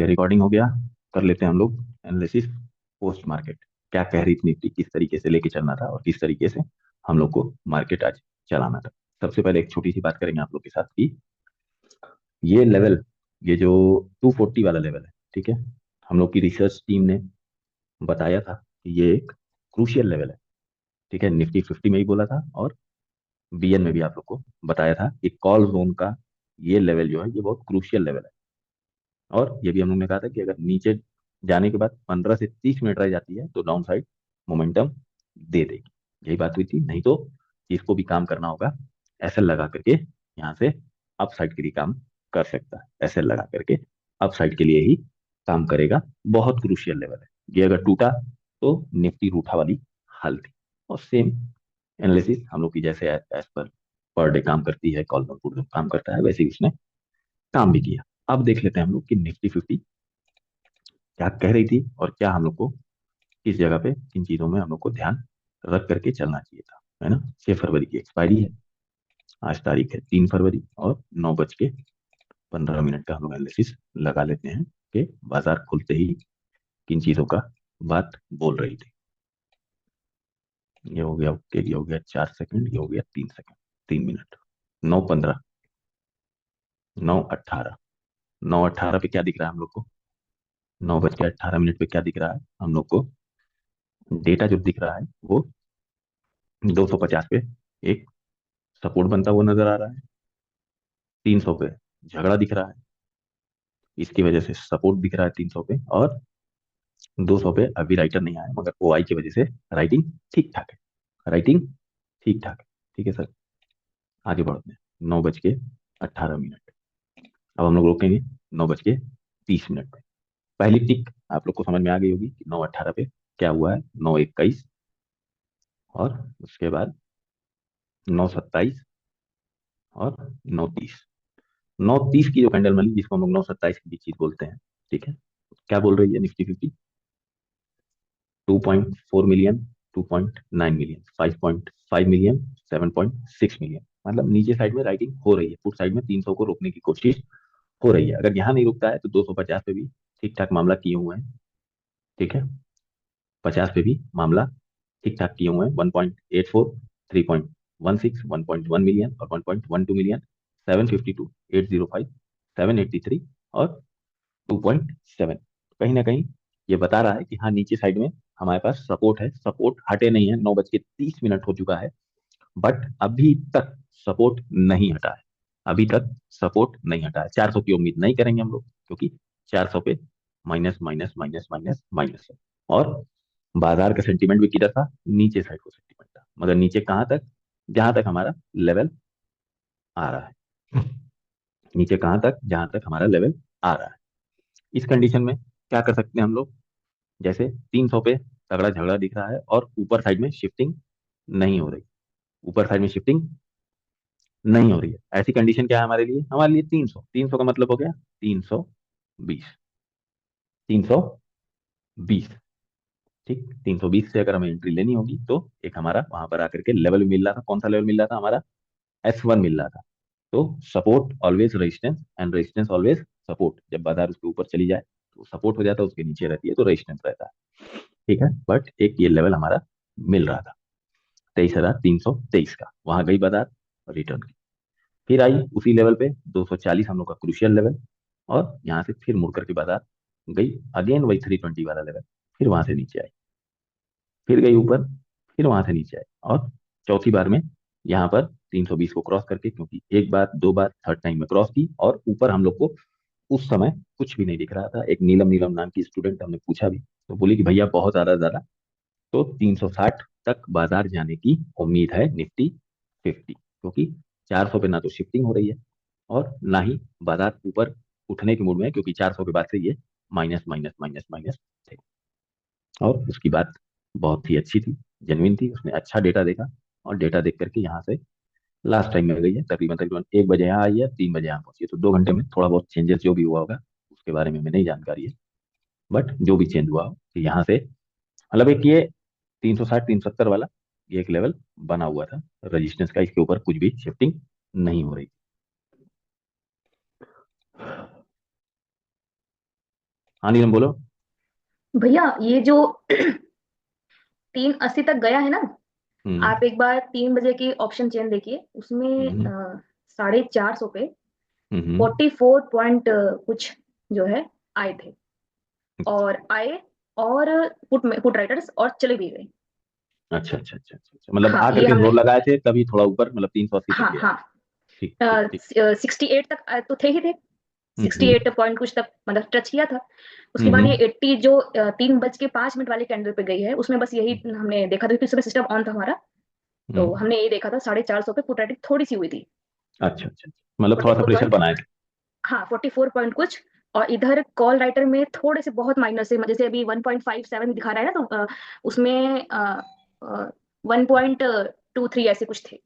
Recording हो गया। कर लेते हैं हम लोग एनालिसिस पोस्ट मार्केट। क्या कह रही थी निफ्टी, किस तरीके से लेके चलना था और किस तरीके से हम लोग को मार्केट आज चलाना था। सबसे पहले एक छोटी सी बात करेंगे आप लोग के साथ कि ये लेवल, ये जो 240 वाला लेवल है, ठीक है, हम लोग की रिसर्च टीम ने बताया था कि ये एक क्रूशियल लेवल है। ठीक है, निफ्टी 50 में ही बोला था और बीएन में भी आप लोग को बताया था कि कॉल जोन का ये लेवल जो है ये बहुत क्रूशियल लेवल है। और ये भी हम लोग ने कहा था कि अगर नीचे जाने के बाद 15 से 30 मिनट रह जाती है तो डाउन साइड मोमेंटम दे देगी। यही बात हुई थी। नहीं तो इसको भी काम करना होगा, एसएल लगा करके यहाँ से अप साइड के लिए काम कर सकता है। एसएल लगा करके अप साइड के लिए ही काम करेगा। बहुत क्रूशियल लेवल है ये। अगर टूटा तो निफ्टी रूठा वाली हाल थी। और सेम एनालिसिस हम लोग की जैसे एज पर डे काम करती है, कॉल काम करता है, वैसे ही उसने काम भी किया। अब देख लेते हैं हम लोग कि निफ्टी 50 क्या कह रही थी और क्या हम लोग को किस जगह पे किन चीजों में हम लोग को ध्यान रख करके चलना चाहिए था, है ना। 6 फरवरी की एक्सपायरी है। आज तारीख है 3 फरवरी और 9:15 का हम लोग एनालिसिस लगा लेते हैं कि बाजार खुलते ही किन चीजों का बात बोल रही थी। ये हो गया ओके, ये हो गया 4 सेकंड, ये हो गया 3 सेकंड, 3 मिनट। 9:15, 9:18, 9:18 पे क्या दिख रहा है हम लोग को? 9:18 पे क्या दिख रहा है हम लोग को? डेटा जो दिख रहा है वो 250 पे एक सपोर्ट बनता हुआ नजर आ रहा है। 300 पे झगड़ा दिख रहा है, इसकी वजह से सपोर्ट दिख रहा है 300 पे। और 200 पे अभी राइटर नहीं आया, मगर ओआई की वजह से राइटिंग ठीक ठाक है। राइटिंग ठीक ठाक है। ठीक है सर, आगे बढ़ते हैं। 9:18। अब हम लोग रोकेंगे 9:30 पे। पहली टिक आप लोग को समझ में आ गई होगी कि 9:18 पे क्या हुआ है। 9:21 और उसके बाद 9:27 और 9:30। 9:30 की जो कैंडल मली, जिसको हम लोग 9:27 की भी चीज बोलते हैं, ठीक है, क्या बोल रही है Nifty 50? 2.4 million, 2.9 million, 5.5 million, 7.6 million. मतलब नीचे साइड में राइटिंग हो रही है। पुट साइड में 300 को रोकने की कोशिश हो रही है। अगर यहाँ नहीं रुकता है तो 250 पे भी ठीक ठाक मामला किए हुए हैं। ठीक है, 50 पे भी मामला ठीक ठाक किए हुए हैं। 1.84, 3.16, 1.1 मिलियन और 1.12 मिलियन, 752, 805, 783 और 2.7। कहीं ना कहीं ये बता रहा है कि हाँ, नीचे साइड में हमारे पास सपोर्ट है। सपोर्ट हटे नहीं है। 9:30 हो चुका है, बट अभी तक सपोर्ट नहीं हटा है। अभी तक सपोर्ट नहीं हटा है। 400 की उम्मीद नहीं करेंगे हम लोग, क्योंकि 400 पे minus minus minus minus minus है। और बाजार का सेंटीमेंट भी किधर था? नीचे साइड को सेंटीमेंट था। मगर नीचे कहाँ तक? जहां तक हमारा लेवल आ रहा है। नीचे कहाँ तक? जहां तक हमारा लेवल आ रहा है। इस कंडीशन में क्या कर सकते हैं हम लोग? जैसे 300 पे तगड़ा झगड़ा दिख रहा है और ऊपर साइड में शिफ्टिंग नहीं हो रही। ऊपर साइड में शिफ्टिंग नहीं हो रही है। ऐसी कंडीशन क्या है हमारे लिए? हमारे लिए 300। 300 का मतलब हो गया 320। 320, ठीक। 320 से अगर हमें एंट्री लेनी होगी तो एक हमारा वहां पर आकर के लेवल मिल रहा था। कौन सा लेवल मिल रहा था हमारा? S1 मिल रहा था। तो support always resistance and resistance always support. जब बाजार उसके ऊपर चली जाए तो सपोर्ट हो जाता है, उसके नीचे रहती है तो रेजिस्टेंस रहता है। ठीक है, बट एक ये लेवल हमारा मिल रहा था 23,323 का। वहां गई बाजार, रिटर्न की। फिर आई उसी लेवल पे 240, हम लोग का क्रूशियल लेवल। और यहाँ से फिर मुड़ करके बाजार गई अगेन वही 320 वाला लेवल। फिर वहां से नीचे आई, फिर गई ऊपर, फिर वहां से नीचे आई। और चौथी बार में यहाँ पर 320 को क्रॉस करके, क्योंकि एक बार दो बार थर्ड टाइम में क्रॉस की। और ऊपर हम लोग को उस समय कुछ भी नहीं दिख रहा था। एक नीलम नीलम नाम की स्टूडेंट, हमने पूछा भी तो बोली कि भैया बहुत ज्यादा, तो 360 तक बाजार जाने की उम्मीद है निफ्टी 50, क्योंकि 400 पे ना तो शिफ्टिंग हो रही है और ना ही बाजार ऊपर उठने के मूड में है, क्योंकि 400 के बाद से ये माइनस माइनस माइनस माइनस थे। और उसकी बात बहुत ही अच्छी थी, जेन्युइन थी। उसने अच्छा डेटा देखा और डेटा देख करके यहाँ से लास्ट टाइम में गई है। तकरीबन तकरीबन 1 बजे यहाँ आई है, 3 बजे यहाँ पहुंची है। तो 2 घंटे में थोड़ा बहुत चेंजेस जो भी हुआ होगा उसके बारे में हमें नहीं जानकारी है। बट जो भी चेंज हुआ हो कि यहाँ से, मतलब एक ये 360 370 वाला ये एक लेवल बना हुआ था रजिस्टेंस का। इसके ऊपर कुछ भी शिफ्टिंग नहीं हो रही। हाँ नीलम बोलो। भैया ये जो 380 तक गया है ना, हम्म। आप एक बार 3 बजे की ऑप्शन चेन देखिए, उसमें हम्म। 450 पे हम्म। 44 पॉइंट कुछ जो है आए थे, और आए, और पुट राइटर्स और चले भी गए। अच्छा अच्छा अच्छा अच्छा अच्छा, मतलब हाँ आकर ये के हमने, जोर लगाए थे तभी थोड़ा ऊपर, मतलब 380 तक हाँ गया। हाँ, ठीक ठीक ठीक। 68 तक तो थे ही थे, सिक्सटी हम्म। एट पॉइंट कुछ तक मतलब टच किया था। उसके बाद ये हम्म। 80 जो 3 बज के 5 मिनट वाले कैंडल पे गई है, उसमें बस यही हमने देखा था, क्योंकि उस समय सिस्टम ऑन था हमारा। तो हम्म। हमने यही देखा था, 450 पे पुट राइटिंग थोड़ी सी हुई थी। अच्छा अच्छा अच्छा, मतलब फोर्टी थोड़ा सा फोर प्रेशर पॉइंट बनाए थे। हाँ 44 पॉइंट कुछ। और इधर कॉल राइटर में थोड़े से बहुत माइनर से, जैसे अभी 1.57 दिखा रहा है ना, तो उसमें 1.23 ऐसे कुछ थे,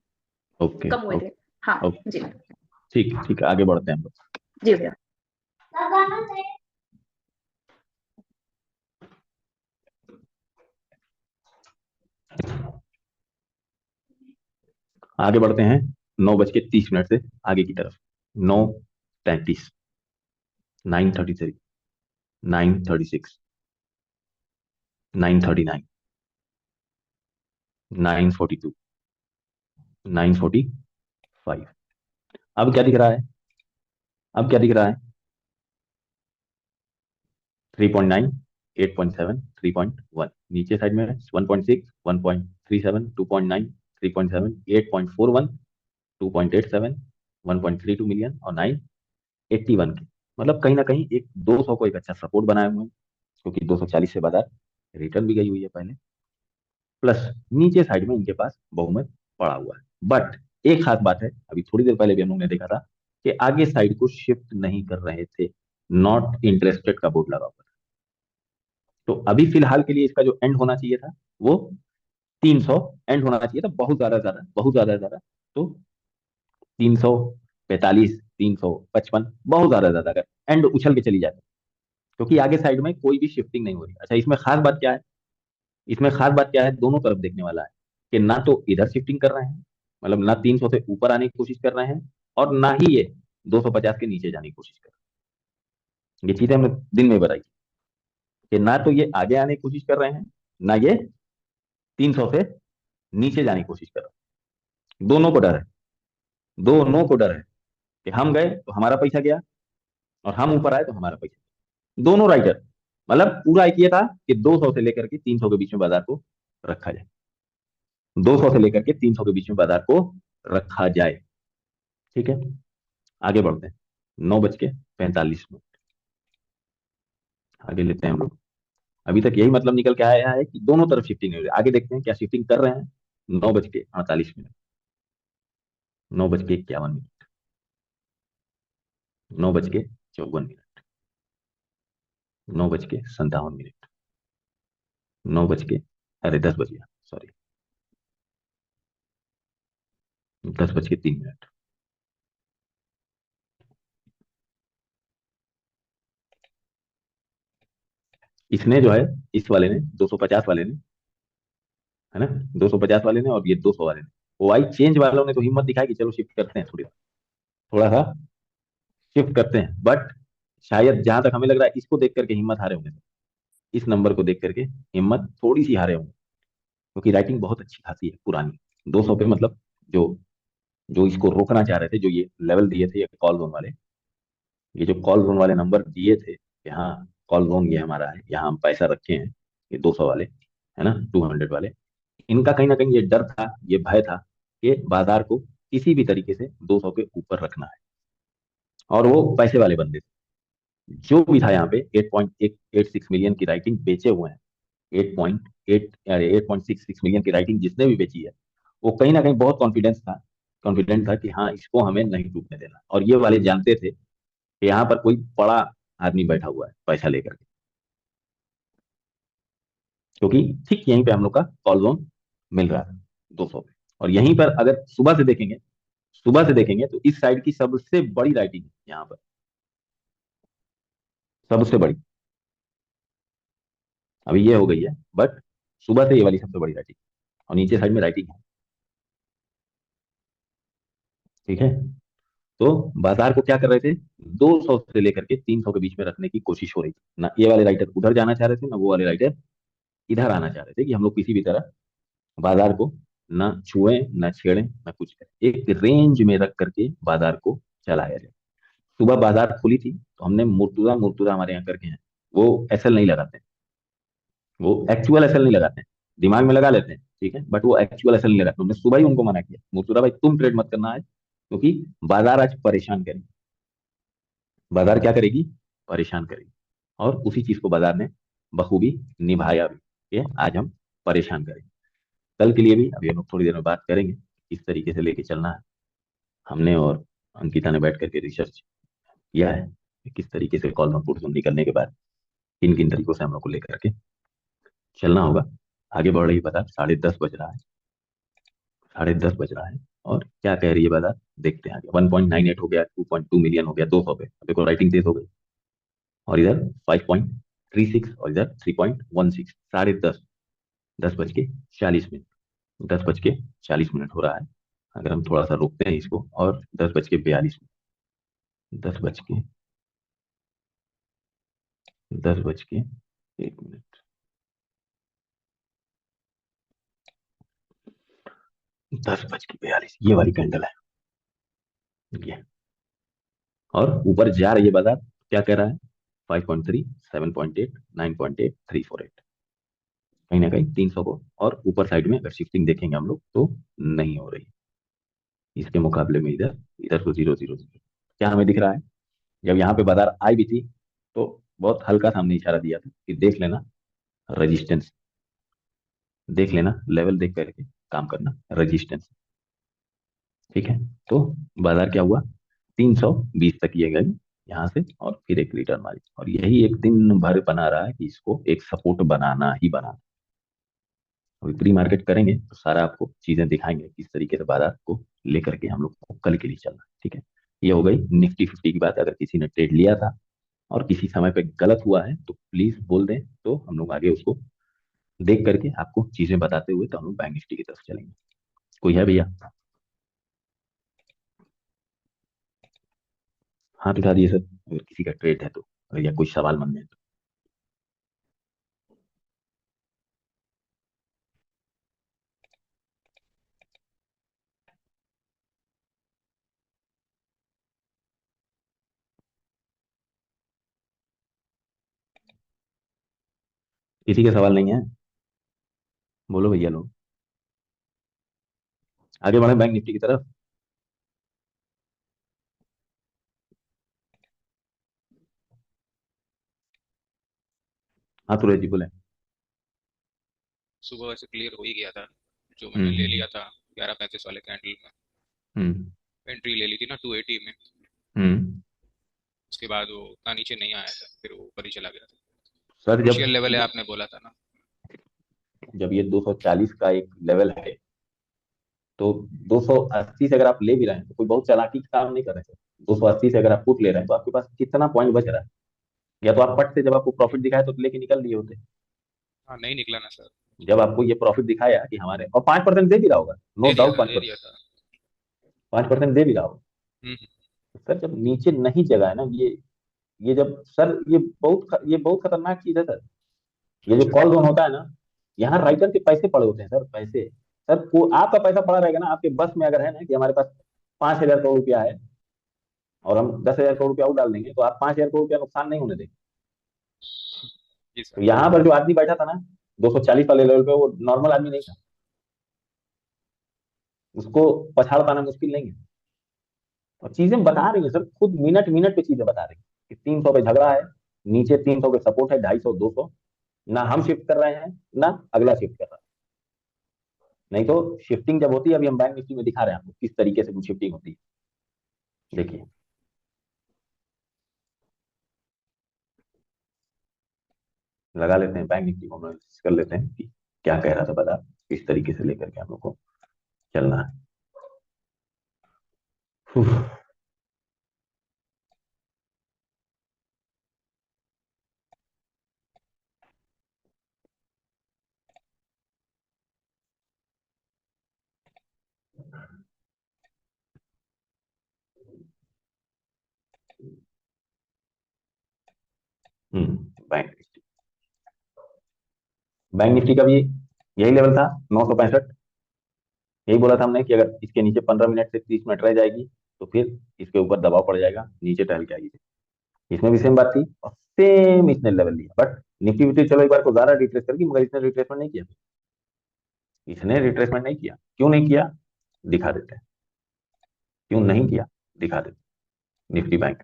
ओके कम हुए थे। ओके हाँ ओके। जी। ठीक है ठीक है, आगे बढ़ते हैं हम लोग। जी भैया। आगे बढ़ते हैं 9:30 से आगे की तरफ। 9:33, 9:33, 9:36, 9:39, 9:42, 9:45। अब क्या दिख रहा है? अब क्या दिख रहा है? 3.9, 8.7, 3.1, नीचे साइड में 1.6, 1.37, 2.9, 3.7, 8.41, 2.87, 1.32 मिलियन और 981 के। मतलब कहीं ना कहीं एक 200 को एक अच्छा सपोर्ट बनाए हुए हैं, क्योंकि 240 से बाजार रिटर्न भी गई हुई है पहले। प्लस नीचे साइड में इनके पास बहुमत पड़ा हुआ है। बट एक खास बात है, अभी थोड़ी देर पहले भी हम लोग ने देखा था कि आगे साइड को शिफ्ट नहीं कर रहे थे, नॉट इंटरेस्टेड का बोर्ड लगा हुआ था। तो अभी फिलहाल के लिए इसका जो एंड होना चाहिए था वो 300 एंड होना चाहिए था, बहुत ज्यादा ज्यादा, बहुत ज्यादा ज्यादा। तो 345, 355, बहुत ज्यादा ज्यादा अगर एंड उछल के चली जाए, क्योंकि आगे साइड में कोई भी शिफ्टिंग नहीं हो रही। अच्छा, इसमें खास बात क्या है? इसमें खास बात क्या है, दोनों तरफ देखने वाला है कि ना तो इधर शिफ्टिंग कर रहे हैं, मतलब ना 300 से ऊपर आने की कोशिश कर रहे हैं, और ना ही ये 250 के नीचे जाने की कोशिश कर रहे हैं। ये चीजें हमने दिन में बताई कि ना तो ये आगे आने की कोशिश कर रहे हैं, ना ये 300 से नीचे जाने की कोशिश कर रहे हैं। दोनों को डर है, दोनों को डर है कि हम गए तो हमारा पैसा गया, और हम ऊपर आए तो हमारा पैसा। दोनों राइटर, मतलब पूरा एक ये था कि 200 से लेकर के 300 के बीच में बाजार को रखा जाए, 200 से लेकर के 300 के बीच में बाजार को रखा जाए। ठीक है, आगे बढ़ते हैं। 9:45 आगे लेते हैं हम लोग। अभी तक यही मतलब निकल के आया है कि दोनों तरफ शिफ्टिंग हो रही है। आगे देखते हैं क्या शिफ्टिंग कर रहे हैं। 9:48, 9:51, 9:54, 9:57, 9 10 बज गया, सॉरी, 10:03। इसने जो है, इस वाले ने, 250 वाले ने, है ना, 250 वाले ने और ये 200 वाले ने, वो आई चेंज वालों ने तो हिम्मत दिखाई कि चलो शिफ्ट करते हैं, थोड़ा सा शिफ्ट करते हैं। बट शायद जहां तक हमें लग रहा है, इसको देख करके हिम्मत हारे होंगे, इस नंबर को देख करके हिम्मत थोड़ी सी हारे होंगे, क्योंकि राइटिंग बहुत अच्छी खासी है पुरानी। 200 पे मतलब जो जो इसको रोकना चाह रहे थे, जो ये लेवल दिए थे, ये कॉल जोन वाले, ये जो कॉल जोन वाले नंबर दिए थे कि हाँ कॉल जोन ये हमारा है, यहाँ हम पैसा रखे हैं, ये 200 वाले, है ना, 200 वाले, इनका कहीं ना कहीं ये डर था, ये भय था कि बाजार को किसी भी तरीके से 200 के ऊपर रखना है। और वो पैसे वाले बंदे थे, जो भी था यहाँ पे 8.86 मिलियन की राइटिंग बेचे हुए हैं। 8.66 मिलियन की राइटिंग जिसने भी बेची है, वो कहीं ना कहीं बहुत कॉन्फिडेंट था कि हाँ इसको हमें नहीं टूटने देना। और ये वाले जानते थे कि यहाँ पर कोई बड़ा आदमी बैठा हुआ है पैसा लेकर के, क्योंकि ठीक यहीं पे हम लोग का कॉल जोन मिल रहा है 200 पे। और यहीं पर अगर सुबह से देखेंगे तो इस साइड की सबसे बड़ी राइटिंग है यहाँ पर, सबसे बड़ी। अभी ये हो गई है, बट सुबह से ये वाली सबसे बड़ी राइटिंग, और नीचे साइड में राइटिंग है। ठीक है, तो बाजार को क्या कर रहे थे, 200 से लेकर के 300 के बीच में रखने की कोशिश हो रही थी ना। ये वाले राइटर उधर जाना चाह रहे थे, ना वो वाले राइटर इधर आना चाह रहे थे, कि हम लोग किसी भी तरह बाजार को ना छुएं, ना छेड़ें, ना कुछ करें। एक रेंज में रख करके बाजार को चलाया जाए। सुबह बाजार खुली थी तो हमने मुर्तुजा मुर्तुजा हमारे यहाँ करके हैं, वो एसएल नहीं लगाते हैं, वो एक्चुअल एसएल नहीं लगाते हैं। दिमाग में लगा लेते हैं, ठीक है, बट वो एक्चुअल एसएल नहीं लगाते। हमने सुबह ही उनको मना किया, मुर्तुजा भाई तुम ट्रेड मत करना है, क्योंकि बाजार आज परेशान करेगी। बाजार क्या करेगी, परेशान करेगी। और उसी चीज को बाजार ने बखूबी निभाया भी, कि आज हम परेशान करेंगे। कल के लिए भी अभी हम लोग थोड़ी देर में बात करेंगे किस तरीके से लेके चलना है। हमने और अंकिता ने बैठ करके रिसर्च किया है कि किस तरीके से कॉल नोटबुक निकलने के बाद किन किन तरीकों से हम लोग को लेकर के चलना होगा। आगे बढ़ रही बाजार, 10:30 बज रहा है, 10:30 बज रहा है। और क्या कह रही है बाजार, देखते हैं आगे। 1.98 हो गया, 2.2 मिलियन हो गया 200 पे, अब देखो राइटिंग तेज हो गई। और इधर 5.36 और इधर 3.16, 10:30, 10:40, 10:40 हो रहा है। अगर हम थोड़ा सा रोकते हैं इसको, और 10:42, 10:01, 10:42 ये वाली कैंडल है ये। और ऊपर जा रही है बाजार, क्या कह रहा है, 5.3, 7.8, 9.8348, कहीं ना कहीं 300 को। और ऊपर साइड में अगर शिफ्टिंग देखेंगे हम लोग तो नहीं हो रही इसके मुकाबले में। इधर इधर तो 0 0 0। क्या हमें दिख रहा है, जब यहाँ पे बाजार आई भी थी तो बहुत हल्का सा हमने इशारा दिया था कि देख लेना रजिस्टेंस, देख लेना लेवल देख करके काम करना, रजिस्टेंस, ठीक है। तो बाजार क्या हुआ, 320 तक ये गई यहाँ से, और फिर एक रिटर्न मारी, और यही एक दिन भर बना रहा है कि इसको एक सपोर्ट बनाना ही बनाना। अभी प्री मार्केट करेंगे तो सारा आपको चीजें दिखाएंगे किस तरीके से बाजार को लेकर के हम लोग को कल के लिए चलना है, ठीक है। ये हो गई निफ्टी 50 की बात। अगर किसी ने ट्रेड लिया था और किसी समय पे गलत हुआ है तो प्लीज बोल दें, तो हम लोग आगे उसको देख करके आपको चीजें बताते हुए तो हम लोग बैंक निफ्टी की तरफ चलेंगे। कोई है भैया, हाथ उठा दिए सर, अगर किसी का ट्रेड है तो, या कोई सवाल मन में है तो। किसी के सवाल नहीं है, बोलो भैया लोग, आगे बढ़े बैंक निफ्टी की तरफ। हाँ तुरंत जी बोले। सुबह वैसे क्लियर हो ही गया था, जो मैंने ले हम्म लिया था 11:35 वाले कैंडल में। हम्म एंट्री ले ली थी ना 280 में। हम्म। उसके बाद वो उतना नीचे नहीं आया था, फिर वो ऊपर ही चला गया था। सर जब क्रुशियल लेवल है आपने बोला था ना। जब ये 240 का एक लेवल है, तो 280 से अगर आप ले भी रहे हैं तो कोई बहुत चालाकी का काम नहीं कर रहे हैं। 280 से अगर आप पुट ले रहे हैं तो आपके पास कितना पॉइंट बच रहा है। या तो आप पट से जब आपको प्रॉफिट दिखाए तो लेके निकल लिए होते। हाँ नहीं निकला ना सर। जब आपको ये प्रॉफिट दिखाया कि हमारे, और 5% दे भी रहा होगा, नो डाउट दे 5%, दिया था। 5% दे भी रहा होगा। हम्म। तो सर जब नीचे नहीं जगह है ना, ये जब सर ये बहुत खतरनाक चीज है सर। ये जो अच्छा। कॉल जोन होता है ना, यहाँ राइटर के पैसे पड़े होते हैं सर, पैसे। सर वो आपका पैसा पड़ा रहेगा ना, आपके बस में अगर है ना कि हमारे पास 5,000 करोड़ रुपया है, और हम 10,000 करोड़ रुपया और डाल देंगे, तो आप 5,000 करोड़ रुपया नुकसान नहीं होने देंगे। जी सर। तो यहाँ पर जो आदमी बैठा था ना 240 वाले लेवल पे, वो नॉर्मल आदमी नहीं था, उसको पछाड़ पाना मुश्किल नहीं है। और चीजें बता रही है सर, खुद मिनट मिनट पे चीजें बता रही है कि 300 पे झगड़ा है, नीचे 300 पे सपोर्ट है, 250, 200। ना हम शिफ्ट कर रहे हैं, ना अगला शिफ्ट कर रहा है। नहीं तो शिफ्टिंग जब होती है, अभी हम बैंक निफ्टी में दिखा रहे हैं आपको किस तरीके से शिफ्टिंग होती है, देखिए। लगा लेते हैं बैंक निफ्टी को, एनालिसिस कर लेते हैं कि क्या कह रहा था बता, किस तरीके से लेकर के हम लोग को चलना है। उफ, बैंक निफ्टी का भी यही लेवल था 965। यही बोला था हमने कि अगर इसके नीचे 15 मिनट से 30 मिनट रह जाएगी तो फिर इसके ऊपर दबाव पड़ जाएगा, नीचे टहल के आएगी। इसमें भी सेम बात थी और सेम इसने लेवल लिया, बट निफ्टी विफ्टी चलो एक बार को ज्यादा रिट्रेस करगी, मगर इसने रिट्रेसमेंट नहीं किया। इसने रिट्रेसमेंट नहीं किया, क्यों नहीं किया दिखा देते हैं। क्यों नहीं किया दिखा देते। Nifty bank.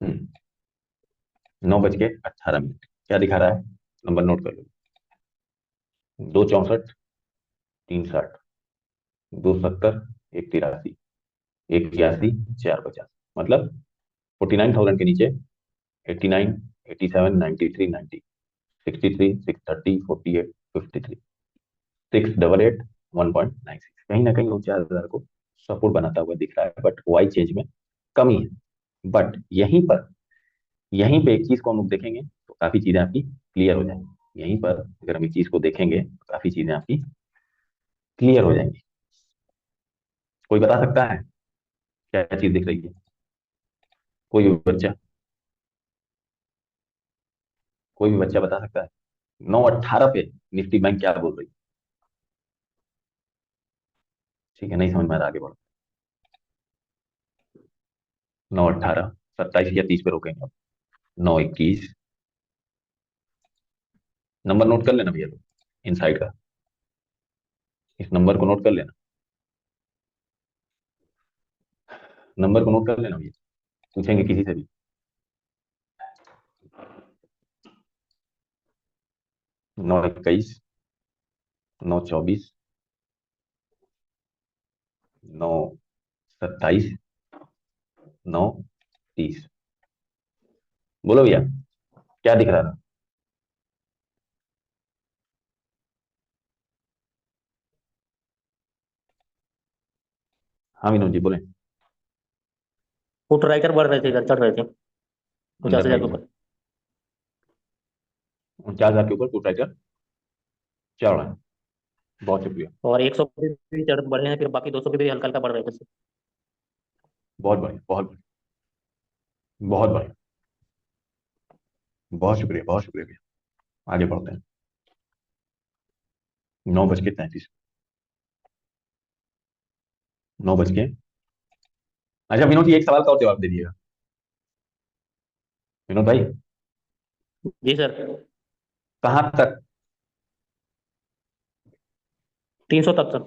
हम्म, 9:18 क्या दिखा रहा है, नंबर नोट कर लो। 264, 360, 270, 183, 181, 450, मतलब 49,000 के नीचे 89, 87, 93, 90, 63, 630, 48, 53, 688, 1.96, कहीं ना कहीं वो 4,000 को सपोर्ट बनाता हुआ दिख रहा है, बट वाई चेंज में कमी है। बट यहीं पे एक चीज को हम लोग देखेंगे तो काफी चीजें आपकी क्लियर हो जाएंगी। यहीं पर अगर हम एक चीज को देखेंगे तो काफी चीजें आपकी क्लियर हो जाएंगी। कोई बता सकता है क्या चीज दिख रही है? कोई भी बच्चा, कोई भी बच्चा बता सकता है? 9:18 पे निफ्टी बैंक क्या बोल रही है? ठीक है, नहीं समझ में आ रहा, आगे बढ़ो। 9:18, 27 या 30 पे रोकेंगे अब। 9:21, नंबर नोट कर लेना भैया, इन साइड का इस नंबर को नोट कर लेना। नंबर को नोट कर लेना भैया, पूछेंगे किसी से भी। 9:21, 9:24, 9:27, 9:30। बोलो भैया, क्या दिख रहा था? हाँ विनोद जी बोले। पुट राइटर बढ़ रहे थे इधर, चढ़ रहे थे अंदर 50,000 के राइट में ऊपर। 49,000 के ऊपर पुट राइटर चल रहा है। बहुत शुक्रिया। और 100 पे भी चढ़ बढ़े हैं, फिर बाकी 200 पे भी हल्का हल्का बढ़ रहे थे। बहुत बढ़िया, बहुत बढ़िया, बहुत बढ़िया, बहुत शुक्रिया, बहुत शुक्रिया भैया। आगे बढ़ते हैं। 9:33, 9 बज के। अच्छा विनोद जी, एक सवाल का और जवाब दे दिएगा। विनोद भाई, जी सर। कहाँ तक? 300 तक सर।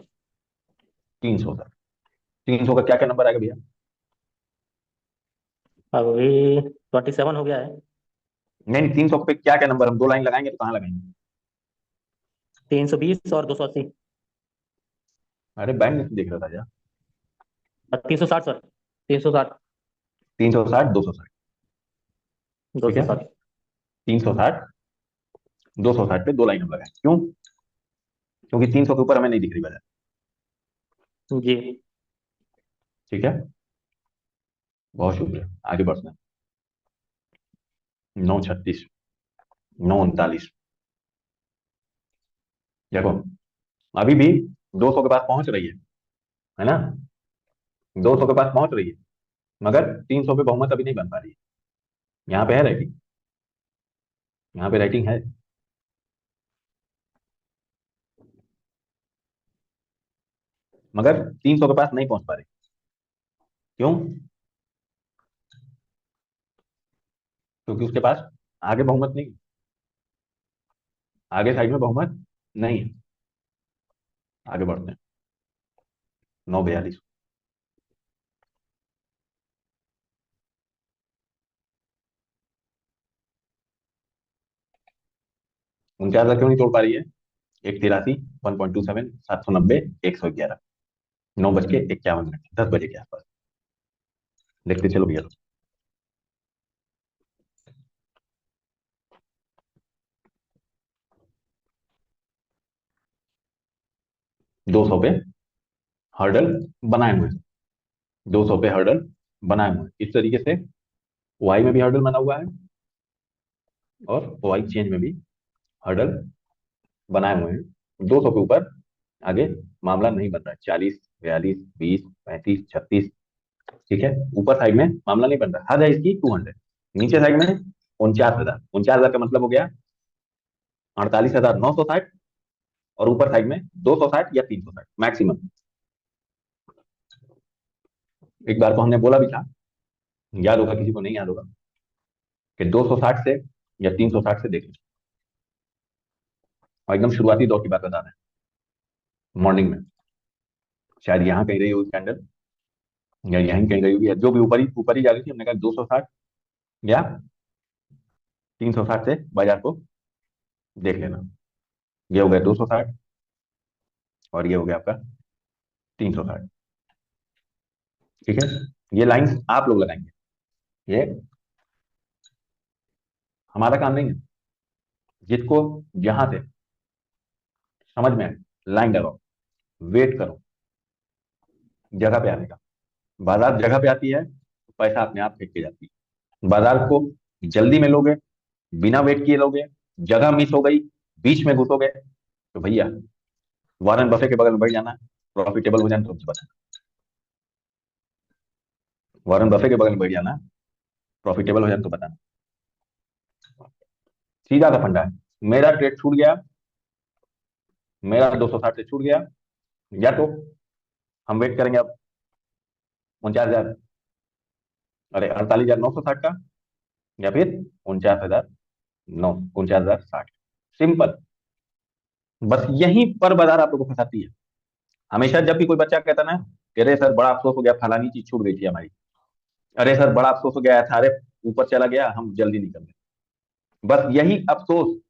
300 तक। 300 का क्या क्या नंबर आएगा भैया? अभी 27 हो गया है। नहीं नहीं, 300 पे क्या क्या नंबर, हम दो लाइन लगाएंगे तो कहाँ लगाएंगे? 320 और 280 अरे बैंक नहीं देख रहा था यार। और 360 सर। 360। 360, 260। दो ठीक सौ है, साठ 360, 260 पे दो लाइन हम लगाएंगे, क्यों? क्योंकि 300 के ऊपर हमें नहीं दिख रही बाजार। जी। ठीक है, बहुत शुक्रिया, आगे बढ़ते हैं। 9:36, 9:39। देखो, अभी भी 200 के पास पहुंच रही है ना? 200 के पास पहुंच रही है, मगर 300 पे बहुमत अभी नहीं बन पा रही है। यहाँ पे है राइटिंग, यहाँ पे राइटिंग है, मगर 300 के पास नहीं पहुंच पा रही। क्यों? क्योंकि उसके पास आगे बहुमत नहीं, आगे साइड में बहुमत नहीं है। आगे बढ़ते हैं। 9:42, उनचास क्यों नहीं तोड़ पा रही है? 183, 1.27, 790, 111। 9:51, 10 बजे के आसपास। देखते चलो भैया। 200 पे हर्डल बनाए हुए हैं, 200 पे हर्डल बनाए हुए हैं इस तरीके से। वाई में भी हर्डल बना हुआ है और वाई चेंज में भी हर्डल बनाए हुए हैं। 200 के ऊपर आगे मामला नहीं बन रहा है। 40, 42, 20, 35, 36, ठीक है। ऊपर साइड में मामला नहीं बन रहा। हद है इसकी 200। नीचे साइड में 49,000। 49,000 का मतलब हो गया 48,960, और ऊपर साइड में 260 या 360 मैक्सिमम। एक बार तो हमने बोला भी था, याद होगा, किसी को नहीं याद होगा, कि 260 से या 360 से देखें। और एकदम शुरुआती दौर की बात बता रहे हैं, मॉर्निंग में शायद यहाँ कहीं रही होगी कैंडल, या यहीं कहीं रही होगी, जो भी ऊपर ही जा रही थी। हमने कहा 260 या 360 से बाजार को देख लेना। ये हो गया 260 और ये हो गया आपका 360, ठीक है। ये लाइंस आप लोग लगाएंगे, ये हमारा काम नहीं है। जिसको जहां से समझ में आए लाइन लगाओ, वेट करो जगह पे आने का। बाजार जगह पे आती है तो पैसा अपने आप फेंक के जाती है। बाजार को जल्दी में लोगे, बिना वेट किए लोगे, जगह मिस हो गई, बीच में घुसोगे, तो भैया वॉरेन बफे के बगल में बैठ जाना, प्रॉफिटेबल हो जाए तो बताना। वॉरेन बफे के बगल में बैठ जाना, प्रॉफिटेबल हो जाए तो बताना। सीधा सा फंडा है। मेरा ट्रेड छूट गया, मेरा 260 से छूट गया, या तो हम वेट करेंगे अब 49,000, अरे 48,960 का, या फिर 49,60। सिंपल। बस यहीं पर बाजार आप लोग को फंसाती है। हमेशा जब भी कोई बच्चा कहता ना कि अरे सर बड़ा अफसोस हो गया, फलानी चीज छूट गई थी हमारी, अरे सर बड़ा अफसोस हो गया, एथआरएफ ऊपर चला गया, हम जल्दी निकल गए, बस यही अफसोस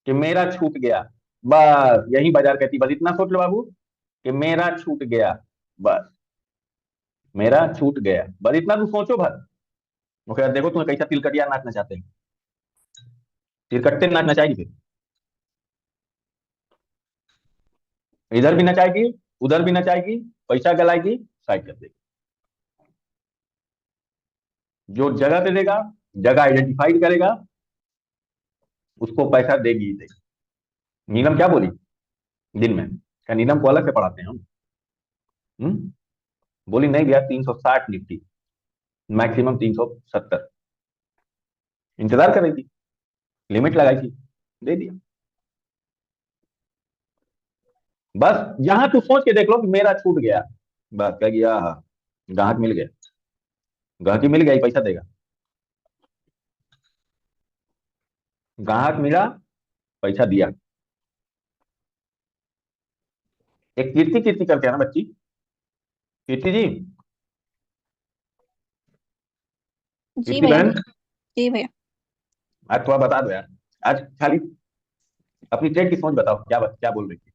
कि मेरा छूट गया, बस यही बाजार कहती। बस इतना सोच लो बाबू कि मेरा छूट गया, बस मेरा छूट गया, बस इतना तुम सोचो भर। ओके, देखो तुम्हें कैसा तिलकटिया नाचना चाहते हैं, तिलकट्टे नाचना चाहिए। फिर इधर भी नचाएगी, उधर भी नचाएगी, पैसा गलाएगी, साइड कर देगी। जो जगह पे देगा, जगह आइडेंटिफाइड करेगा, उसको पैसा देगी ही देगी। नीलम क्या बोली दिन में? क्या नीलम को अलग से पढ़ाते हैं हम? बोली नहीं भैया 360 निफ्टी, मैक्सिमम 370। इंतजार कर रही थी, लिमिट लगाई थी, दे दिया। बस यहां तू सोच के देख लो कि मेरा छूट गया, बस कह गया हाँ, ग्राहक मिल गया, ग्राहक मिल गया, पैसा देगा। ग्राहक मिला, पैसा दिया। एक कीर्ति कीर्ति करके है ना बच्ची, कीर्ति जी, जी कीर्ति भैया। बहन, जी भैया। आज थोड़ा बता दो यार। आज खाली अपनी ट्रेड की सोच बताओ, क्या क्या बोल रही थी?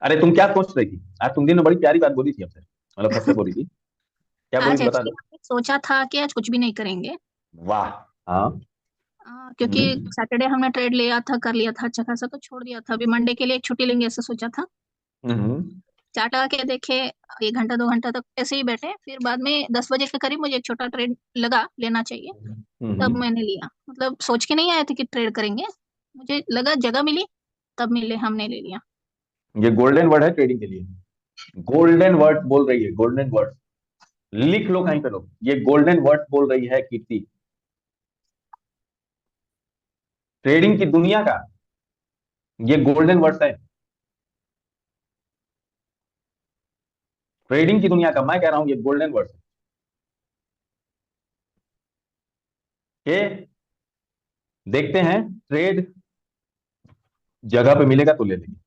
अरे तुम क्या सोच रही थी? आज तुम दिन में बड़ी प्यारी बात बोली थी हमसे, मतलब सबसे बोली थी। क्या बोली आज थी बता एक्चुअली दो। हमने सोचा था कि आज कुछ भी नहीं करेंगे। वाह। हाँ। क्योंकि हम्म, सैटरडे हमने ट्रेड लिया था, कर लिया था अच्छा खासा, तो छोड़ दिया था। अभी मंडे के लिए एक छुट्टी लेंगे ऐसा सोचा था। हम्म, चार्ट आके देखे, 1 घंटा 2 घंटा तक ऐसे ही बैठे, फिर बाद में 10 बजे के करीब मुझे एक छोटा ट्रेड लगा लेना चाहिए, तब मैंने लिया। मतलब सोच के नहीं आए थे कि ट्रेड करेंगे, मुझे लगा जगह मिली तब मिले, हमने ले लिया। ये गोल्डन वर्ड है ट्रेडिंग के लिए। गोल्डन वर्ड बोल रही है, गोल्डन वर्ड। लिख लो कहीं पे लोग, ये गोल्डन वर्ड बोल रही है कीर्ति। ट्रेडिंग की दुनिया का ये गोल्डन वर्ड्स है। ट्रेडिंग की दुनिया का मैं कह रहा हूं ये गोल्डन वर्ड्स है। कि देखते हैं ट्रेड जगह पे मिलेगा तो ले लेंगे।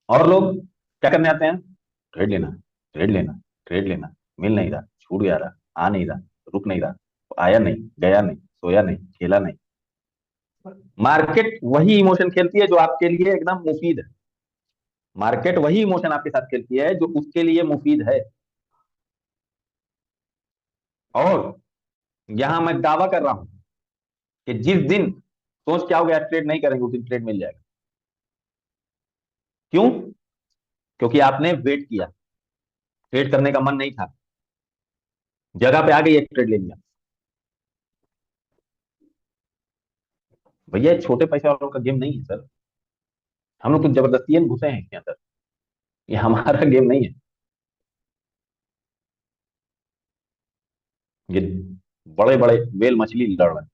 और लोग क्या करने आते हैं? ट्रेड लेना, ट्रेड लेना, ट्रेड लेना, मिल नहीं रहा, छूट गया रहा, आ नहीं रहा, रुक नहीं रहा, आया नहीं, गया नहीं, सोया नहीं, खेला नहीं। मार्केट वही इमोशन खेलती है जो आपके लिए एकदम मुफीद है। मार्केट वही इमोशन आपके साथ खेलती है जो उसके लिए मुफीद है। और यहां मैं दावा कर रहा हूं कि जिस दिन सोच क्या हो गया ट्रेड नहीं करेंगे, उस दिन ट्रेड मिल जाएगा। क्यों? क्योंकि आपने वेट किया, ट्रेड करने का मन नहीं था, जगह पे आ गई, एक ट्रेड ले लिया। भैया ये छोटे पैसे वालों का गेम नहीं है सर। हम लोग तो जबरदस्ती घुसे हैं इसके अंदर। ये हमारा गेम नहीं है। ये बड़े बड़े वेल मछली लड़ रहे हैं।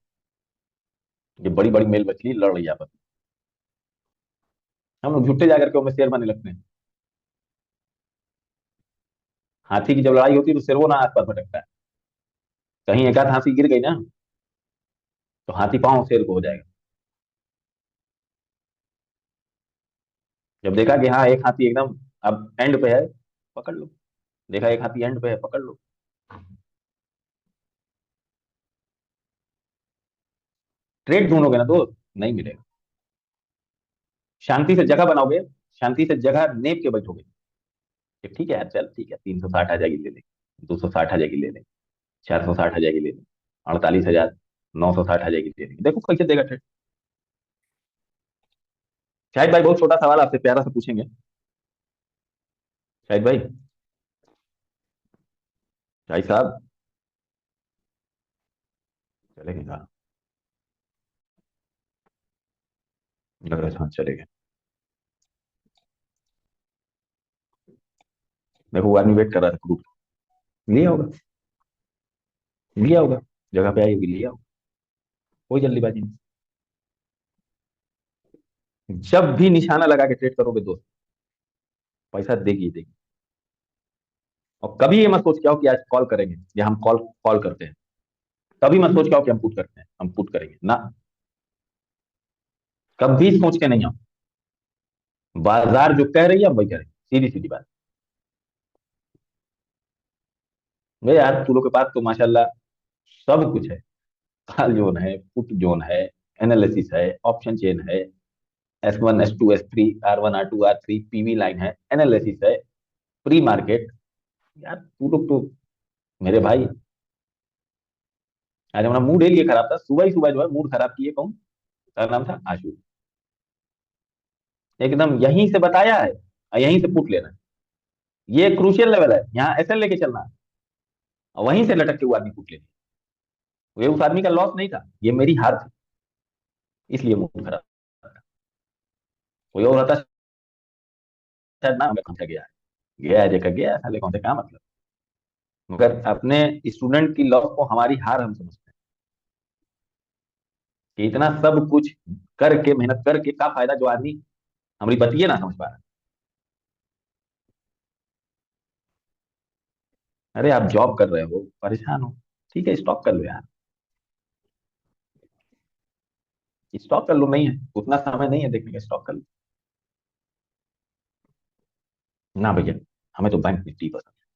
ये बड़ी बड़ी मेल मछली लड़ रही है आपस में। हम लोग झूठे जाकर के उनमें शेर बनने लगते हैं। हाथी की जब लड़ाई होती है तो शेर वो ना आसपास भटकता है। कहीं एक आध हाथी गिर गई ना तो हाथी पांव शेर को हो जाएगा। जब देखा कि हाँ एक हाथी एकदम अब एंड पे है, पकड़ लो। देखा एक हाथी एंड पे है, पकड़ लो। ट्रेड ढूंढोगे ना तो नहीं मिलेगा। शांति से जगह बनाओगे, शांति से जगह नेप के बैठोगे कि ठीक है यार चल ठीक है 360 आ जाएगी ले ले, 260 आ जाएगी ले ले, 460 आ जाएगी ले ले, 48,000 960 आ जाएगी ले ले, देखो कैसे देगा ट्रेड। शाहिद भाई बहुत छोटा सवाल आपसे प्यारा से पूछेंगे। शाहिद भाई, भाई साहब चलेंगे कहाँ? लग रहा है हाँ चलेंगे। देखो वो आदमी वेट कर रहा था ग्रुप। लिया होगा, लिया होगा, जगह पे आई होगी, लिया होगा। कोई जल्दीबाजी नहीं। जब भी निशाना लगा के ट्रेड करोगे दोस्त, पैसा देगी देगी। और कभी ये मत सोच के आओ कि आज कॉल करेंगे या हम कॉल कॉल करते हैं। कभी मत सोच के आओ कि हम पुट करते हैं, हम पुट करेंगे ना। कभी सोच के नहीं आओ। बाजार जो कह रही है वही करें, सीधी सीधी बात। भाई यार तू लोग के पास तो माशाल्लाह सब कुछ है। कॉल जोन है, पुट जोन है, एनालिसिस है, ऑप्शन चेन है, S1 S2 S3 R1 R2 R3 PV line है, एनालिसिस है, प्री मार्केट। यार तू लोग तो मेरे भाई। आज हमारा मूड एक खराब था, सुबह ही सुबह जो है मूड खराब किए। कौन का नाम था? आशु। एकदम यहीं से बताया है और यहीं से पुट लेना है। ये क्रूशियल लेवल है, यहाँ एसएल लेके चलना है और वहीं से लटक के वो आदमी पुट लेना। ये उस आदमी का लॉस नहीं था, ये मेरी हार थी, इसलिए मूड खराब था। कोई और होता शायद ना हमें कौन सा गया है, गया है देखा गया है, साले कौन से काम मतलब। मगर अपने स्टूडेंट की लॉस को हमारी हार हम समझते हैं कि इतना सब कुछ करके मेहनत करके का फायदा जो आदमी हमारी बतिये ना समझ पा रहा है। अरे आप जॉब कर रहे हो, परेशान हो, ठीक है स्टॉक कर लो यार, स्टॉक कर लो। नहीं है उतना समय नहीं है देखने का, स्टॉक कर लो। ना भैया, हमें तो बैंक निफ्टी पसंद है।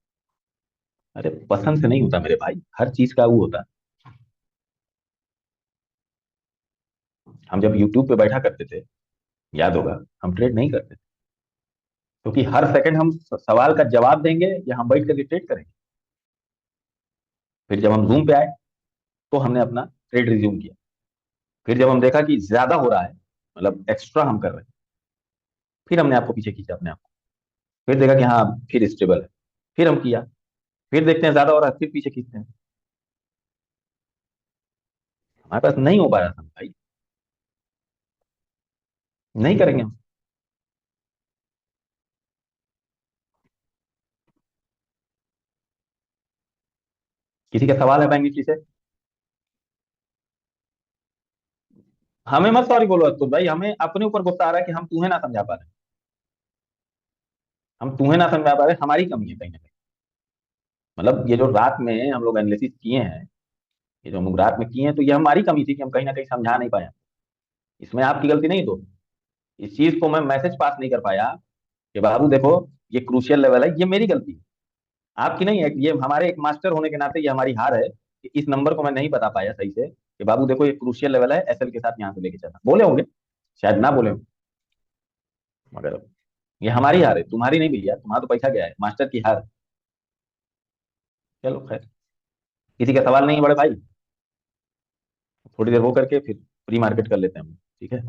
अरे पसंद से नहीं होता मेरे भाई, हर चीज का वो होता है। हम जब यूट्यूब पे बैठा करते थे, याद होगा, हम ट्रेड नहीं करते थे क्योंकि हर सेकंड हम सवाल का जवाब देंगे या हम बैठ करके ट्रेड करेंगे। फिर जब हम जूम पे आए तो हमने अपना ट्रेड रिज्यूम किया। फिर जब हम देखा कि ज्यादा हो रहा है, मतलब एक्स्ट्रा हम कर रहे हैं, फिर हमने आपको पीछे खींचा अपने आप को। फिर देखा कि हाँ फिर स्टेबल है, फिर हम किया। फिर देखते हैं ज्यादा हो रहा है, फिर पीछे खींचते हैं। हमारे पास नहीं हो पाया था भाई, नहीं करेंगे हम। किसी का सवाल है बैंक निफ्टी से? हमें मत सॉरी बोलो तो भाई, हमें अपने ऊपर गुस्सा आ रहा है कि हम तुम्हें ना समझा पा रहे। हम तुम्हें ना समझा पा रहे, हमारी कमी है कहीं ना कहीं। मतलब ये जो रात में हम लोग एनालिसिस किए हैं, ये जो हम लोग रात में किए हैं, तो ये हमारी कमी थी कि हम कहीं ना कहीं समझा नहीं पाए। इसमें आपकी गलती नहीं। तो इस चीज को मैं मैसेज पास नहीं कर पाया कि बाबू देखो ये क्रूशियल लेवल है, ये मेरी गलती है, आपकी नहीं है। ये हमारे एक मास्टर होने के नाते ये हमारी हार है कि इस नंबर को मैं नहीं बता पाया सही से कि बाबू देखो ये क्रूशियल लेवल है, एसएल के साथ यहाँ से लेके चलना। बोले होंगे, शायद ना बोले होंगे, मगर ये हमारी हार है, तुम्हारी नहीं भैया। तुम्हारा तो पैसा गया है, मास्टर की हार है। चलो खैर, किसी का सवाल नहीं है बड़े भाई। थोड़ी देर हो करके फिर प्री मार्केट कर लेते हैं हम, ठीक है।